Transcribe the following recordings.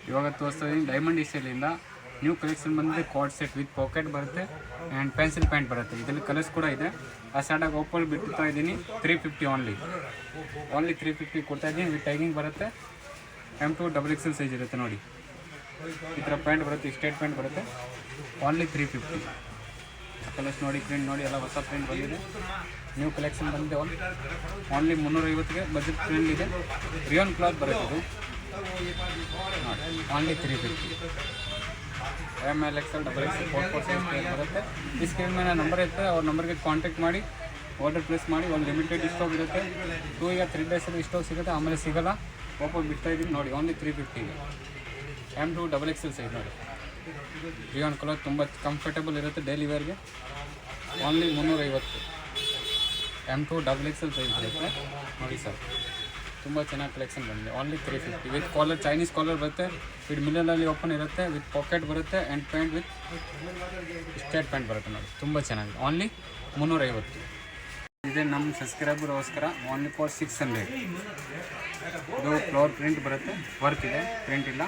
ಇವಾಗ ತೋರಿಸ್ತಾ ಇದ್ದೀನಿ ಡೈಮಂಡ್ ಇಸ್ಟೈಲಿಂದ ನ್ಯೂ ಕಲೆಕ್ಷನ್ ಬಂದಿದೆ. ಕಾರ್ಡ್ ಸೆಟ್ ವಿತ್ ಪಾಕೆಟ್ ಬರುತ್ತೆ ಆ್ಯಂಡ್ ಪೆನ್ಸಿಲ್ ಪ್ಯಾಂಟ್ ಬರುತ್ತೆ. ಇದರಲ್ಲಿ ಕಲರ್ಸ್ ಕೂಡ ಇದೆ. ಆ ಸ್ಟಾರ್ಟಾಗಿ ಓಪನ್ ಬಿಡ್ತಾ ಇದ್ದೀನಿ 350 ಓನ್ಲಿ 350 ಕೊಡ್ತಾ ಇದ್ದೀನಿ. ವಿತ್ ಟೈಗಿಂಗ್ ಬರುತ್ತೆ. M2 XXL ಸೈಜ್ ಇರುತ್ತೆ ನೋಡಿ. ಈ ಥರ ಪ್ಯಾಂಟ್ ಬರುತ್ತೆ, ಸ್ಟೇಟ್ ಪ್ಯಾಂಟ್ ಬರುತ್ತೆ. ಓನ್ಲಿ 350. ಕಲರ್ಸ್ ನೋಡಿ, ಪ್ರಿಂಟ್ ನೋಡಿ, ಎಲ್ಲ ಹೊಸ ಪ್ರಿಂಟ್ ಬಂದಿದೆ. ನ್ಯೂ ಕಲೆಕ್ಷನ್ ಬಂದಿದೆ. ಓನ್ಲಿ 350ಗೆ ಬಜೆಟ್ ಫ್ರೆಂಡ್ಲಿ ಇದೆ. ರಿಯೋನ್ ಕ್ಲಾತ್ ಬರುತ್ತೆ ಇದು ನೋಡಿ. Only 350. ML XL XXL 4 size ಬರುತ್ತೆ. ಈ ಸ್ಕ್ರೀನ್ ಮೇಲೆ ನಂಬರ್ ಇರುತ್ತೆ, ಅವ್ರ ನಂಬರ್ಗೆ ಕಾಂಟ್ಯಾಕ್ಟ್ ಮಾಡಿ ಆರ್ಡರ್ ಪ್ಲೇಸ್ ಮಾಡಿ. ಒಂದು ಲಿಮಿಟೆಡ್ ಸ್ಟಾಕ್ ಇರುತ್ತೆ. 2 या 3 ಡೇಸಲ್ಲಿ ಸ್ಟಾಕ್ ಸಿಗುತ್ತೆ, ಆಮೇಲೆ ಸಿಗೋಲ್ಲ. ಓಪನ್ ಬಿಡ್ತಾ ಇದ್ದೀನಿ ನೋಡಿ. ಓನ್ಲಿ 350. M2 XXL ಸೈಜ್ ನೋಡಿ. ರಿಯಾನ್ ಕಲರ್ ತುಂಬ ಕಂಫರ್ಟೇಬಲ್ ಇರುತ್ತೆ ಡೈಲಿ ವೇರ್ಗೆ. ಓನ್ಲಿ 350. M2 XXL ಸೈಜ್ ಬರುತ್ತೆ ನೋಡಿ ಸರ್. ತುಂಬ ಚೆನ್ನಾಗಿ ಕಲೆಕ್ಷನ್ ಬಂದಿದೆ. Only 350 with collar, Chinese collar ಬರುತ್ತೆ. ವಿತ್ ಮಿಡಲಲ್ಲಿ ಓಪನ್ ಇರುತ್ತೆ. ವಿತ್ ಪಾಕೆಟ್ ಬರುತ್ತೆ and pant with straight pant ಬರುತ್ತೆ ನೋಡಿ. ತುಂಬ ಚೆನ್ನಾಗಿದೆ. ಓನ್ಲಿ 350. ಇದೆ ನಮ್ಮ ಸಬ್ಸ್ಕ್ರೈಬರ್ಗೋಸ್ಕರ. Only for 600. ಇದು ಫ್ಲವರ್ ಪ್ರಿಂಟ್ ಬರುತ್ತೆ, ವರ್ಕ್ ಇದೆ, ಪ್ರಿಂಟ್ ಇಲ್ಲ.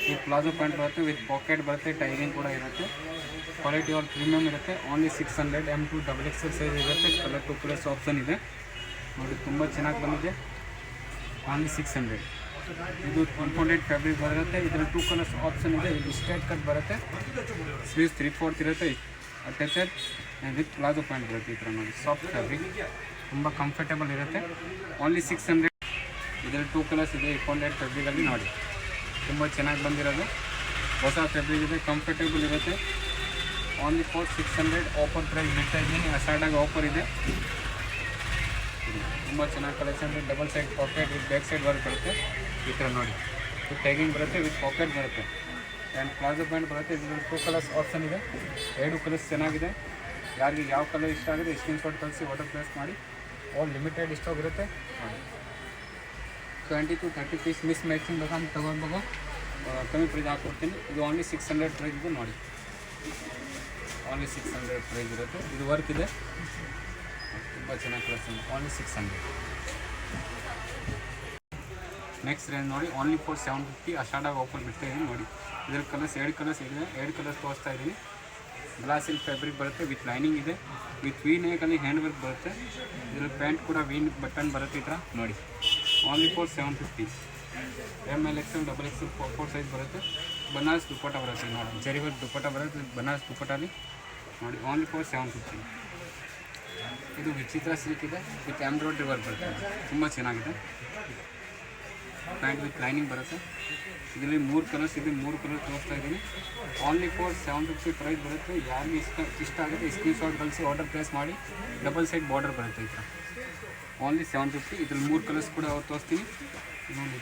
ಈ ಪ್ಲಾಜೋ ಪ್ಯಾಂಟ್ ಬರುತ್ತೆ ವಿತ್ ಪಾಕೆಟ್ ಬರುತ್ತೆ, ಟೈರಿಂಗ್ ಕೂಡ ಇರುತ್ತೆ. ಕ್ವಾಲಿಟಿ ಆಲ್ ಪ್ರೀಮಿಯಮ್ ಇರುತ್ತೆ. ಓನ್ಲಿ 600. M2 XXL ಸೈಜ್ ಇರುತ್ತೆ. ಕಲರ್ 2 ಕಲರ್ಸ್ ಆಪ್ಷನ್ ಇದೆ ನೋಡಿ. ತುಂಬ ಚೆನ್ನಾಗಿ ಬಂದಿದೆ. ಓನ್ಲಿ 600. ಇದು ಕಾಂಪೌಂಡೆಡ್ ಫ್ಯಾಬ್ರಿಕ್ ಬರುತ್ತೆ. ಇದರಲ್ಲಿ 2 ಕಲರ್ಸ್ ಆಪ್ಷನ್ ಇದೆ. ಇದು ಸ್ಟ್ರೇಟ್ ಕಟ್ ಬರುತ್ತೆ. ಸ್ಲೀವ್ಸ್ 3/4 ಇರುತ್ತೆ. ಅಟ್ಯಾಚೆಡ್ ವಿತ್ ಪ್ಲಾಜೋ ಪ್ಯಾಂಟ್ ಬರುತ್ತೆ. ಈ ಥರ ನೋಡಿ, ಸಾಫ್ಟ್ ಫ್ಯಾಬ್ರಿಕ್, ತುಂಬ ಕಂಫರ್ಟೇಬಲ್ ಇರುತ್ತೆ. ಓನ್ಲಿ 600. ಇದರಲ್ಲಿ 2 ಕಲರ್ಸ್ ಇದೆ. ಕಾಂಪೌಂಡೆಡ್ ಫ್ಯಾಬ್ರಿಕಲ್ಲಿ ನೋಡಿ, ತುಂಬ ಚೆನ್ನಾಗಿ ಬಂದಿರೋದು. ಹೊಸ ಫ್ಯಾಬ್ರಿಕ್ ಇದೆ, ಕಂಫರ್ಟೇಬಲ್ ಇರುತ್ತೆ. Only for 600. ಆಫರ್ ಪ್ರೈಸ್ ಬಿಡ್ತಾ ಇದ್ದೀನಿ. ಅಸಾರ್ಟಾಗಿ ಆಫರ್ ಇದೆ. ತುಂಬ ಚೆನ್ನಾಗಿ ಕಲೆಕ್ಷನ್ ಇದೆ. Double side packet with back side work ಬರುತ್ತೆ. ಈ ಥರ ನೋಡಿ, ವಿತ್ ಟ್ಯಾಗಿಂಗ್ ಬರುತ್ತೆ, ವಿತ್ ಪಾಕೆಟ್ ಬರುತ್ತೆ ಆ್ಯಂಡ್ ಪ್ಲಾಜೋ ಪ್ಯಾಂಟ್ ಬರುತ್ತೆ. ಇದರಲ್ಲಿ 2 ಕಲರ್ಸ್ ಆಪ್ಷನ್ ಇದೆ. 2 ಕಲರ್ಸ್ ಚೆನ್ನಾಗಿದೆ. ಯಾರಿಗೆ ಯಾವ ಕಲರ್ ಇಷ್ಟ ಆಗಿದೆ ಸ್ಕ್ರೀನ್ ಶಾಟ್ ಕಳಿಸಿ ಆರ್ಡರ್ ಪ್ಲೇಸ್ ಮಾಡಿ. ಆಲ್ ಲಿಮಿಟೆಡ್ ಸ್ಟಾಕ್ ಇರುತ್ತೆ ನೋಡಿ. 20 to 30 ಪೀಸ್ ಮಿಸ್ ಮ್ಯಾಚಿಂಗ್ ಬೇಕಂತ ತೊಗೊಳ್ಬೇಕು. ಕಮ್ಮಿ ಪ್ರೈಸ್ ಹಾಕ್ಕೊಡ್ತೀನಿ. ಇದು ಓನ್ಲಿ 600 ಪ್ರೈಸ್ ಇದೆ ನೋಡಿ. ಓನ್ಲಿ 600 ಪ್ರೈಸ್ ಇರುತ್ತೆ. ಇದು ವರ್ಕ್ ಇದೆ, ತುಂಬ ಚೆನ್ನಾಗಿ ಕಲೆಕ್ಷನ್. ಓನ್ಲಿ 600. ನೆಕ್ಸ್ಟ್ ರೇಂಜ್ ನೋಡಿ. Only for 750. ಅಷ್ಟಾಗಿ ಆಫರ್ ಬಿಡ್ತಾ ಇದ್ದೀನಿ ನೋಡಿ. ಇದರ ಕಲರ್ಸ್ 2 ಕಲರ್ಸ್ ಇದೆ. 2 ಕಲರ್ಸ್ ತೋರಿಸ್ತಾ ಇದ್ದೀನಿ. ಗ್ಲಾಸ್ ಸಿಲ್ಕ್ ಫ್ಯಾಬ್ರಿಕ್ ಬರುತ್ತೆ, ವಿತ್ ಲೈನಿಂಗ್ ಇದೆ, ವಿತ್ ವಿ ನೆಕಲ್ಲಿ ಹ್ಯಾಂಡ್ ವರ್ಕ್ ಬರುತ್ತೆ. ಇದರಲ್ಲಿ ಪ್ಯಾಂಟ್ ಕೂಡ ವಿ ಬಟನ್ ಬರುತ್ತೆ ಈ ಥರ ನೋಡಿ. Only for 750. ML XL XXL 4 size ಬರುತ್ತೆ. ಬನಾರಸ್ ದುಪ್ಪಟ್ಟ ಬರುತ್ತೆ ನೋಡಿ. ಜರಿ ವರ್ಕ್ ದುಪ್ಪಟ್ಟ ಬರುತ್ತೆ ಬನಾರಸ್ ದುಪ್ಪಟ್ಟಲ್ಲಿ ನೋಡಿ. Only for 750. ಇದು ವಿಚಿತ್ರ ಸಿಲ್ಕ್ ಇದೆ, ವಿತ್ ಎಂಬ್ರಾಯ್ಡ್ರಿ ವರ್ಕ್ ಬರುತ್ತೆ. ತುಂಬ ಚೆನ್ನಾಗಿದೆ. ಪ್ಯಾಂಟ್ ವಿತ್ ಲೈನಿಂಗ್ ಬರುತ್ತೆ. ಇದರಲ್ಲಿ 3 ಕಲರ್ಸ್ ಇದೆ. 3 ಕಲರ್ ತೋರಿಸ್ತಾ ಇದ್ದೀನಿ. ಓನ್ಲಿ ಫಾರ್ 750 ಪ್ರೈಸ್ ಬರುತ್ತೆ. ಯಾರಿಗೆ ಇಷ್ಟ ಆಗುತ್ತೆ ಸ್ಕ್ರೀನ್ ಶಾಟ್ ಕಳಿಸಿ ಆರ್ಡರ್ ಪ್ಲೇಸ್ ಮಾಡಿ. ಡಬಲ್ ಸೈಡ್ ಬಾರ್ಡರ್ ಬರುತ್ತೆ ಈ ಥರ. ಓನ್ಲಿ 750. ಇದರಲ್ಲಿ 3 ಕಲರ್ಸ್ ಕೂಡ ತೋರಿಸ್ತೀನಿ ನೋಡಿ.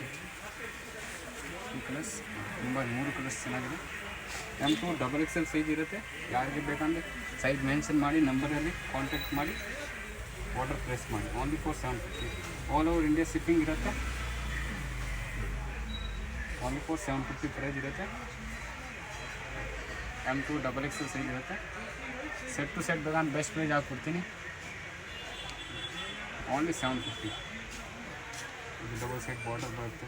ಈ ಕಲರ್ಸ್ ತುಂಬ 3 ಕಲರ್ಸ್ ಚೆನ್ನಾಗಿದೆ. M2 XXL ಸೈಜ್ ಇರುತ್ತೆ. ಯಾರಿಗೆ ಬೇಕಂದರೆ ಸೈಜ್ ಮೆನ್ಷನ್ ಮಾಡಿ ನಂಬರಲ್ಲಿ ಕಾಂಟ್ಯಾಕ್ಟ್ ಮಾಡಿ ಆರ್ಡರ್ ಪ್ಲೇಸ್ ಮಾಡಿ. Only for 750. All over India shipping ಇರುತ್ತೆ. ಓನ್ಲಿ ಫಾರ್ 750 ಪ್ರೈಸ್ ಇರುತ್ತೆ. M2 XXL ಸೈಜ್ ಇರುತ್ತೆ. ಸೆಟ್ ಟು ಸೆಟ್ ಬೇಕಂದ್ರೆ ಬೆಸ್ಟ್ ಪ್ರೈಸ್ ಹಾಕ್ಕೊಡ್ತೀನಿ. ಓನ್ಲಿ 750. ಇದು ಡಬಲ್ ಸೈಡ್ ಬಾರ್ಡರ್ ಬರುತ್ತೆ.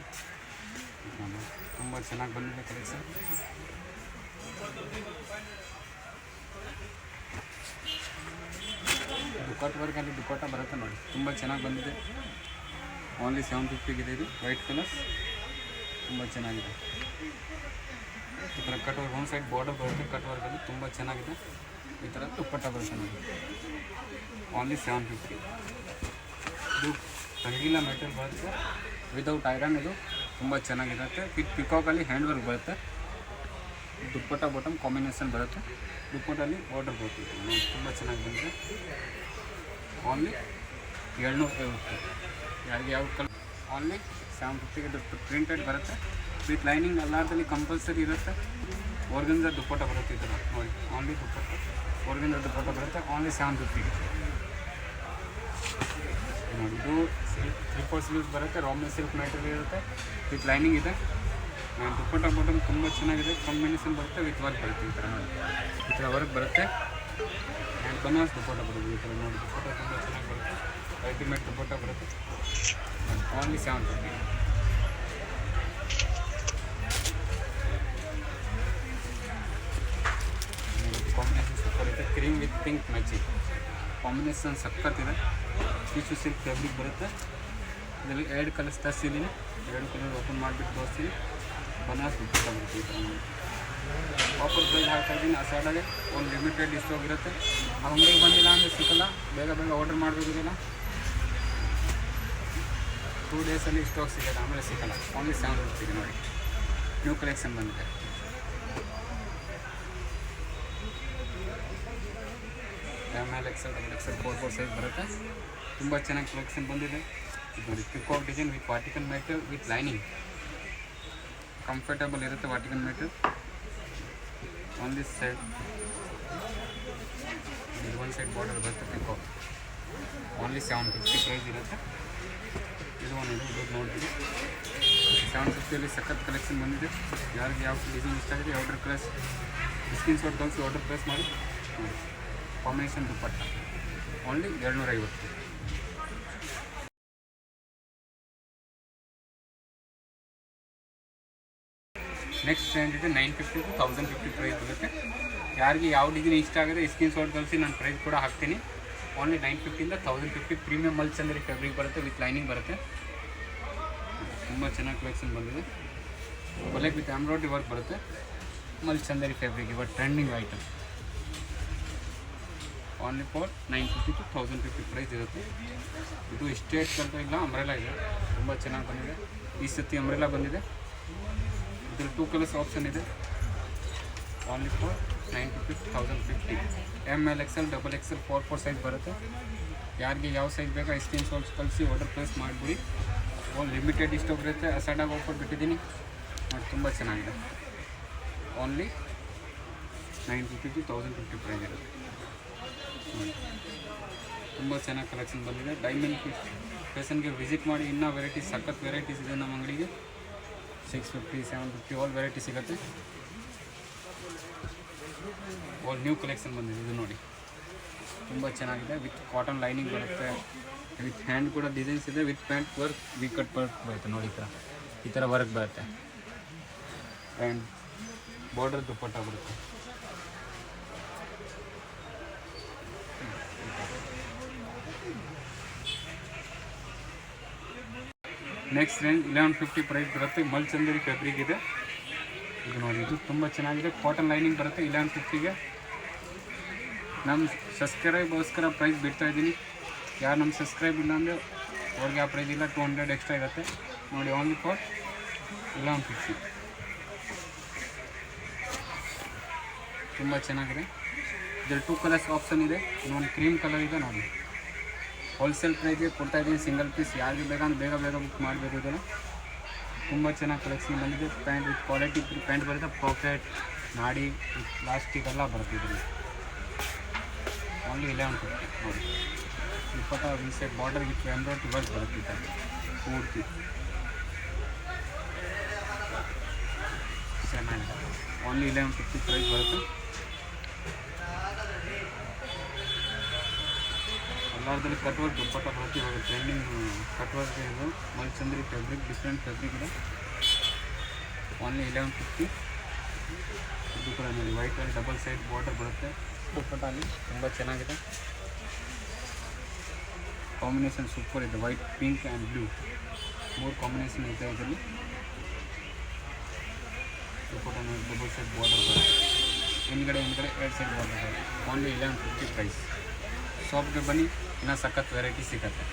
ತುಂಬ ಚೆನ್ನಾಗಿ ಬಂದಿದೆ ಕಲೆಕ್ಷನ್. ದುಪ್ಪಟ್ಟ ವರ್ಕಲ್ಲಿ ದುಪ್ಪಟ್ಟ ಬರುತ್ತೆ ನೋಡಿ. ತುಂಬ ಚೆನ್ನಾಗಿ ಬಂದಿದೆ. ಓನ್ಲಿ 750 ಇದು. ವೈಟ್ ಕಲರ್ಸ್ ತುಂಬ ಚೆನ್ನಾಗಿದೆ. ಈ ಥರ ಕಟ್ ವರ್ಕ್ ಒಂದು ಸೈಡ್ ಬಾರ್ಡರ್ ಬರುತ್ತೆ. ಕಟ್ ವರ್ಕಲ್ಲಿ ತುಂಬ ಚೆನ್ನಾಗಿದೆ. ಈ ಥರ ದುಪ್ಪಟ್ಟ ಬರುತ್ತೆ ನೋಡಿ. ಓನ್ಲಿ 750. ಇದು ರಂಗೀಲ ಮೆಟೀರಿಯಲ್ ಬರುತ್ತೆ, ವಿದೌಟ್ ಐರನ್. ಇದು ತುಂಬ ಚೆನ್ನಾಗಿರುತ್ತೆ. ವಿತ್ ಪಿಕಾಕಲ್ಲಿ ಹ್ಯಾಂಡ್ ವರ್ಕ್ ಬರುತ್ತೆ. ದುಪ್ಪಟ್ಟ ಬಾಟಮ್ ಕಾಂಬಿನೇಷನ್ ಬರುತ್ತೆ. ದುಪ್ಪಟ್ಟಲ್ಲಿ ಬಾರ್ಡರ್ ಬರುತ್ತೆ. ತುಂಬ ಚೆನ್ನಾಗಿ ಬಂದಿದೆ. ಓನ್ಲಿ 750. ಯಾರಿಗೆ ಯಾವ ಕಲರ್ ಓನ್ಲಿ 750. ಇದು ಪ್ರಿಂಟೆಡ್ ಬರುತ್ತೆ. ವಿತ್ ಲೈನಿಂಗ್ ಎಲ್ಲಾರ್ದಲ್ಲಿ ಕಂಪಲ್ಸರಿ ಇರುತ್ತೆ. ಆರ್ಗನ್ಜಾ ದುಪ್ಪಟ್ಟ ಬರುತ್ತೆ ಈ ಥರ ನೋಡಿ. ಓನ್ಲಿ ದುಪ್ಪಟ್ಟ ಆರ್ಗನ್ಜಾ ದುಪ್ಪಟ್ಟ ಬರುತ್ತೆ. ಓನ್ಲಿ 750 ನೋಡಿ. ಇದು 3/4 ಸ್ಲೀವ್ಸ್ ಬರುತ್ತೆ. ರಾಮನ್ ಸಿಲ್ಕ್ ಮೆಟೀರಿಯಲ್ ಇರುತ್ತೆ. ವಿತ್ ಲೈನಿಂಗ್ ಇದೆ. ದುಪ್ಪಟ್ಟ ಬಾಟಮ್ ತುಂಬ ಚೆನ್ನಾಗಿದೆ. ಕಾಂಬಿನೇಷನ್ ಬರುತ್ತೆ, ವಿತ್ ವರ್ಕ್ ಬರುತ್ತೆ ಈ ಥರ ನೋಡಿ. ಈ ಥರ ವರ್ಕ್ ಬರುತ್ತೆ ಆ್ಯಂಡ್ ಬನಾರಸ್ ದುಪ್ಪಟ್ಟ ಬರುತ್ತೆ ಈ ಥರ ನೋಡಿ. ದುಪ್ಪಟ್ಟ ತುಂಬ ಚೆನ್ನಾಗಿ ಬರುತ್ತೆ. ಅಲ್ಟಿಮೇಟ್ ದುಪ್ಪಟ್ಟ ಬರುತ್ತೆ. ಓನ್ಲಿ 750. ಪಿಂಕ್ ಮ್ಯಾಚಿಂಗ್ ಕಾಂಬಿನೇಷನ್ ಸಖತ್ತಿದೆ. ಟಿಶ್ಯೂ ಸಿಲ್ಕ್ ಫ್ಯಾಬ್ರಿಕ್ ಬರುತ್ತೆ. ಇದರಲ್ಲಿ 2 ಕಲರ್ಸ್ ತರಿಸಿದ್ದೀನಿ. 2 ಕಲರ್ ಓಪನ್ ಮಾಡಿಬಿಟ್ಟು ತೋರಿಸ್ತೀನಿ. ಬನಾರಸ್ ದುಪ್ಪಟ್ಟ ಬರುತ್ತೆ ಈ ಥರ ನೋಡಿ. ಆಫರ್ ಪ್ರೈಸ್ ಹಾಕ್ತಾಯಿದ್ದೀನಿ. ಆ ಸೈಡಾಗೆ ಒಂದು ಲಿಮಿಟೆಡ್ ಸ್ಟಾಕ್ ಇರುತ್ತೆ. ಆ ಅಂಗಡಿಗೆ ಬಂದಿಲ್ಲ ಅಂದರೆ ಸಿಕ್ಕಲ್ಲ, ಬೇಗ ಆರ್ಡರ್ ಮಾಡಬೇಕಿಲ್ಲ. 2 ಡೇಸಲ್ಲಿ ಸ್ಟಾಕ್ ಸಿಗುತ್ತೆ, ಆಮೇಲೆ ಸಿಕ್ಕಲ್ಲ. ಓನ್ಲಿ 750 ನೋಡಿ. ನ್ಯೂ ಕಲೆಕ್ಷನ್ ಬಂದಿದೆ. ML XL XL 4 ಸೈಜ್ ಬರುತ್ತೆ. ತುಂಬ ಚೆನ್ನಾಗಿ ಕಲೆಕ್ಷನ್ ಬಂದಿದೆ. ಇದು ನೋಡಿ peacock design with Vatican metal with lining. Comfortable ಇರುತ್ತೆ ವಾಟಿಕನ್ ಮೆಟಲ್. ಓನ್ಲಿ ಸೈಡ್ ಇದು ಒಂದು ಸೈಡ್ ಬಾರ್ಡರ್ ಬರುತ್ತೆ ಪಿಕಾಕ್. ಓನ್ಲಿ 750 ಪ್ರೈಸ್ ಇರುತ್ತೆ. ಇದು ನೋಡ್ತೀವಿ 750 ಸಖತ್ ಕಲೆಕ್ಷನ್ ಬಂದಿದೆ. ಯಾರಿಗೆ ಯಾವ ಡಿಸೈನ್ ಇಷ್ಟ ಆಗಿದೆ ಆರ್ಡರ್ ಪ್ಲೇಸ್ ಸ್ಕ್ರೀನ್ ಶಾಟ್ ಕಳಿಸಿ ಆರ್ಡರ್ ಪ್ಲೇಸ್ ಮಾಡಿ. ಕಾಂಬಿನೇಷನ್ ದುಪ್ಪಟ್ಟ ಓನ್ಲಿ 250. ನೆಕ್ಸ್ಟ್ ಟ್ರೆಂಡ್ ಇದೆ 950 to 1050 ಪ್ರೈಸ್ ಬರುತ್ತೆ. ಯಾರಿಗೆ ಯಾವ ಡಿಸೈನ್ ಇಷ್ಟ ಆಗಿದೆ ಸ್ಕ್ರೀನ್ ಶಾಟ್ ಕಳಿಸಿ ನಾನು ಪ್ರೈಸ್ ಕೂಡ ಹಾಕ್ತೀನಿ. ಓನ್ಲಿ 950 1050 ಪ್ರೀಮಿಯಮ್ ಮಲ್ಚಂದರಿ ಫ್ಯಾಬ್ರಿಕ್ ಬರುತ್ತೆ ವಿತ್ ಲೈನಿಂಗ್ ಬರುತ್ತೆ. ತುಂಬ ಚೆನ್ನಾಗಿ ಕಲೆಕ್ಷನ್ ಬಂದಿದೆ. ಒಲೆಗೆ ವಿತ್ ಎಂಬ್ರಾಯ್ಡ್ರಿ ವರ್ಕ್ ಬರುತ್ತೆ. ಮಲ್ಚಂದರಿ ಫ್ಯಾಬ್ರಿಕ್ ಇವಾಗ trending item. Only for 950 to 1050 price ಇರುತ್ತೆ. ಇದು ಸ್ಟೇಟ್ ಅಂತ ಇಲ್ಲ, ಅಂಬ್ರೆಲಾ ಇದೆ. ತುಂಬ ಚೆನ್ನಾಗಿ ಬಂದಿದೆ. ಈ ಸತಿ ಅಂಬ್ರೆಲಾ ಬಂದಿದೆ. ಇದರಲ್ಲಿ 2 ಕಲರ್ಸ್ ಆಪ್ಷನ್ ಇದೆ. Only for 950 to 1050. ML XL XXL 4 size ಬರುತ್ತೆ. ಯಾರಿಗೆ ಯಾವ ಸೈಜ್ ಬೇಕಾ ಸ್ಕ್ರೀನ್ ಶಾಟ್ಸ್ ಕಳಿಸಿ ಆರ್ಡರ್ ಪ್ಲೇಸ್ ಮಾಡಿಬಿಡಿ. ಒಂದು ಲಿಮಿಟೆಡ್ ಸ್ಟಾಕ್ ಇರುತ್ತೆ. ಸೈಡಾಗಿ ಆಫರ್ ಬಿಟ್ಟಿದ್ದೀನಿ ಮತ್ತು ತುಂಬ ಚೆನ್ನಾಗಿದೆ. ಓನ್ಲಿ 950 to 1050 ಪ್ರೈಸ್ ಇರುತ್ತೆ. ತುಂಬ ಚೆನ್ನಾಗಿ ಕಲೆಕ್ಷನ್ ಬಂದಿದೆ. ಡೈಮಂಡ್ ಫ್ಯಾಷನ್ಗೆ ವಿಸಿಟ್ ಮಾಡಿ. ಇನ್ನೂ ವೆರೈಟೀಸ್ ಸಖತ್ ವೆರೈಟೀಸ್ ಇದೆ ನಮ್ಮ ಅಂಗಡಿಗೆ. 650 750 ಆಲ್ ವೆರೈಟಿ ಸಿಗುತ್ತೆ. ಆಲ್ ನ್ಯೂ ಕಲೆಕ್ಷನ್ ಬಂದಿದೆ. ಇದು ನೋಡಿ ತುಂಬ ಚೆನ್ನಾಗಿದೆ. ವಿತ್ ಕಾಟನ್ ಲೈನಿಂಗ್ ಬರುತ್ತೆ. ವಿತ್ ಹ್ಯಾಂಡ್ ಕೂಡ ಡಿಸೈನ್ಸ್ ಇದೆ. With pant work we cut work ಬರುತ್ತೆ ನೋಡಿ. ಈ ಥರ ವರ್ಕ್ ಬರುತ್ತೆ. ಆ್ಯಂಡ್ ಬಾರ್ಡರ್ ದುಪ್ಪಟ್ಟ ಬರುತ್ತೆ. ನೆಕ್ಸ್ಟ್ ರೇಂಜ್ 1150 ಪ್ರೈಸ್ ಬರುತ್ತೆ. ಮಲ್ಚಂದರಿ ಫ್ಯಾಬ್ರಿಕ್ ಇದೆ. ಇದು ನೋಡಿ, ಇದು ತುಂಬ ಚೆನ್ನಾಗಿದೆ. ಕಾಟನ್ ಲೈನಿಂಗ್ ಬರುತ್ತೆ. 1150ಗೆ ನಮ್ಮ ಸಬ್ಸ್ಕ್ರೈಬ್ಗೋಸ್ಕರ ಪ್ರೈಸ್ ಬಿಡ್ತಾಯಿದ್ದೀನಿ. ಯಾರು ನಮ್ಮ ಸಬ್ಸ್ಕ್ರೈಬ್ ಇಲ್ಲ ಅಂದರೆ ಅವ್ರಿಗೆ ಆ ಪ್ರೈಸ್ ಇಲ್ಲ, 200 ಎಕ್ಸ್ಟ್ರಾ ಇರುತ್ತೆ ನೋಡಿ. Only for 1150. ತುಂಬ ಚೆನ್ನಾಗಿದೆ. ಇದರಲ್ಲಿ 2 ಕಲರ್ಸ್ ಆಪ್ಷನ್ ಇದೆ. ಇನ್ನೊಂದು ಕ್ರೀಮ್ ಕಲರ್ ಇದೆ ನೋಡಿ. ಹೋಲ್ಸೇಲ್ ಪ್ರೈಸ್ಗೆ ಕೊಡ್ತಾಯಿದ್ದೀನಿ ಸಿಂಗಲ್ ಪೀಸ್. ಯಾರಿಗೆ ಬೇಕಂದ್ರೆ ಬೇಗ ಬುಕ್ ಮಾಡಬೇಕು. ಇದನ್ನು ತುಂಬ ಚೆನ್ನಾಗಿ ಕಲೆಕ್ಷನ್ ಬಂದಿದೆ. ಪ್ಯಾಂಟ್ ವಿತ್ ಕ್ವಾಲಿಟಿ ಪ್ಯಾಂಟ್ ಬರುತ್ತೆ. ಪಾಕೆಟ್ ನಾಡಿ ವಿತ್ ಪ್ಲಾಸ್ಟಿಕ್ ಬರುತ್ತೆ ಇದರಲ್ಲಿ. ಓನ್ಲಿ 1150 ನೋಡಿ. ದುಪ್ಪಟ್ಟ ವಿನ್ಸೆಟ್ ಬಾರ್ಡರ್ ವಿತ್ ಎಂಬ್ರಾಯ್ಡ್ರಿ ವರ್ಕ್ ಬರುತ್ತೆ. ಈ ಥರ ಪೂರ್ತಿ ಚೆನ್ನಾಗಿದೆ. ಓನ್ಲಿ 1150 ಪ್ರೈಸ್ ಬರುತ್ತೆ. ಎಲ್ಲರದಲ್ಲಿ ಕಟ್ ವರ್ಕ್ ದುಪ್ಪಟ್ಟ ಬರುತ್ತೆ. ಇವಾಗ ಟ್ರೆಂಡಿಂಗ್ ಕಟ್ ವರ್ಕ್ ಇದು. ಮಲ್ಚಂದರಿ ಫ್ಯಾಬ್ರಿಕ್ ಡಿಫ್ರೆಂಟ್ ಫ್ಯಾಬ್ರಿಕ್ ಇದೆ. ಓನ್ಲಿ 1150. ಇದು ಕೂಡ ನೋಡಿ ವೈಟಲ್ಲಿ ಡಬಲ್ ಸೈಡ್ ಬಾರ್ಡರ್ ಬರುತ್ತೆ. ದುಪ್ಪಟ್ಟಲ್ಲಿ ತುಂಬ ಚೆನ್ನಾಗಿದೆ. ಕಾಂಬಿನೇಷನ್ ಸೂಪರ್ ಇದೆ. White pink and blue 3 combination ಇದೆ ಇದರಲ್ಲಿ. ದುಪ್ಪಟ್ಟ ನೋಡಿ ಡಬಲ್ ಸೈಡ್ ಬಾರ್ಡರ್ ಬರುತ್ತೆ. ಹಿಂದ್ಗಡೆ 2 ಸೈಡ್ ಬಾರ್ಡರ್ ಬರುತ್ತೆ. Only 1150 price. ಶಾಪ್ಗೆ ಬನ್ನಿ, ಇನ್ನೂ ಸಖತ್ ವೆರೈಟಿ ಸಿಗುತ್ತೆ.